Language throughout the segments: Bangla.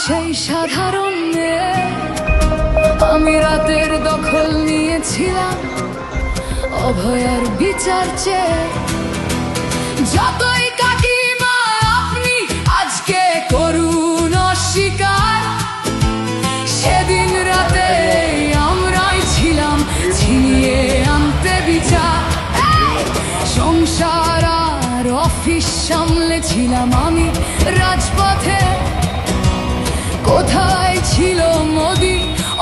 সেই সাধারণ মেয়ে, আমি রাতের দখল নিয়েছিলাম অভয়ার বিচার চেয়ে। যতই কাকিমা আপনি আজকে করুন অস্বীকার, সেদিন রাতে আমরাই ছিলাম ছিনিয়ে আনতে বিচার। সংসার আর অফিস সামলেছিলাম আমি রাজপথে। কোথায় ছিল মোদি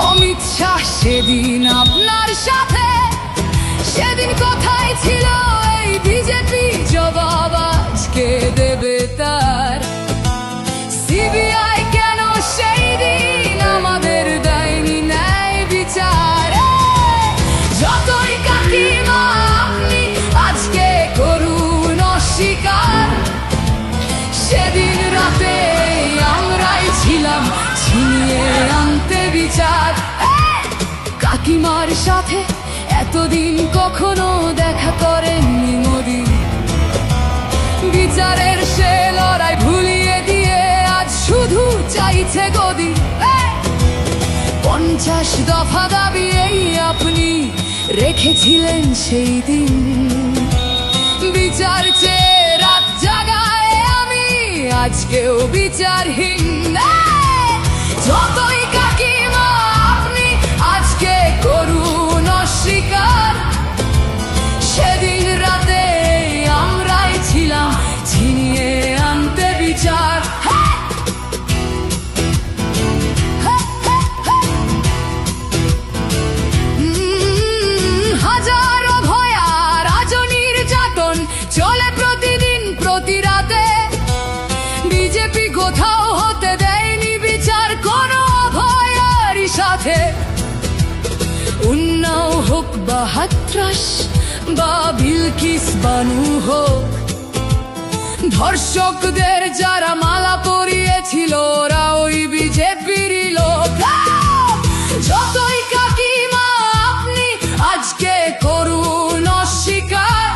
অমিত শাহ সেদিন আপনার সাথে? সেদিন কোথায় ছিল এই বিজেপি? জবাব আজকে দেবে তার। সিবিআই কেন সেই দিন আমাদের দেয়নি ন্যায় বিচার? যতই কাকিমা আপনি আজকে করুন অস্বীকার, সেদিন রাতে আমরাই ছিলাম ছিনিয়ে আনতে বিচার। কাকিমার সাথে এতদিন কখনো দেখা করেননি মোদি, বিচারের সে লড়াই ভুলিয়ে দিয়ে আজ শুধু চাইছে গদি। 50 দফা দাবি এই আপনি রেখেছিলেন সেই দিন, বিচার চেয়ে রাত জাগায় আমি আজকেও বিচারহীন। যতই কাকিমা আপনি আজকে করুন অস্বীকার, সেদিন রাতে আমরাই ছিলাম ছিনিয়ে আনতে বিচার। হাজারো ভয়া রাজনীর যাতন চলে প্রতিদিন প্রতি রাতে। বিজেপি কোথাও হতে দেয়নি বিচার কোনো ভয়ারই সাথে। উন্নাও হোক বা হাতরাস বা বিলকিস বানু হোক, ধর্ষকদের যারা মালা পরিয়েছিল ওরা ওই বিজেপিরই লোক। যতই কাকিমা আপনি আজকে করুন অস্বীকার,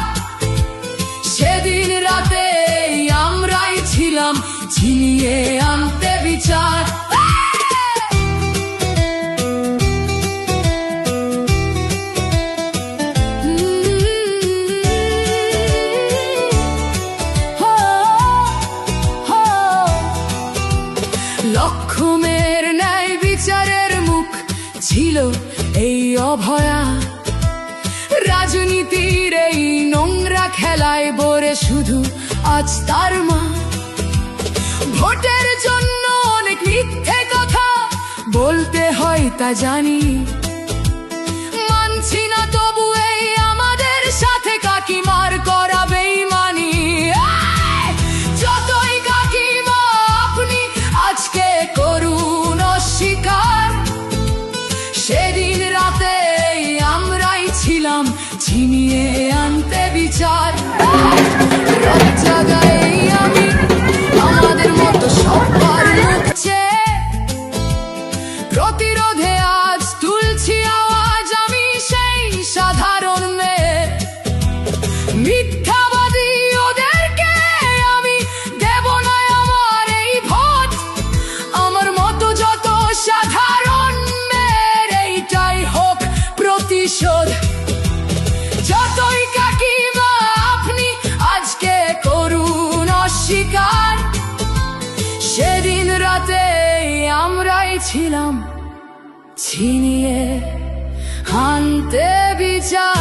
সেদিন রাতে আমরাই ছিলাম ছিনিয়ে আনতে বিচার। লক্ষ্যমের ন্যায় বিচারের মুখ ছিল এই অভয়া। রাজনীতির এই নোংরা খেলায় বরে শুধু আজ তার মা। ভোটের জন্য অনেক মিথ্যে কথা বলতে হয় তা জানি, মানছি না তবু এই আমাদের সাথে কাকিমার করা বেইমানি। যতই কাকিমা আপনি আজকে করুন অস্বীকার, সেদিন রাতে আমরাই ছিলাম ছিনিয়ে আনতে বিচার। রাত জাগায় আমি আমাদের মতো সবার মুখ চেয়ে, প্রতিরোধে আজ তুলছি আওয়াজ আমি সেই সাধারণ মেয়ে। মিথ্যাবাদী ওদেরকে আমি দেব না আমার এই ভোট। আমার মতো যত সাধারণ মেয়ের এইটাই হোক প্রতিশোধ। যতই কাকিমা আপনি আজকে করুন অস্বীকার, সেদিন রাতে আমরাই ছিলাম ছিনিয়ে আনতে বিচার।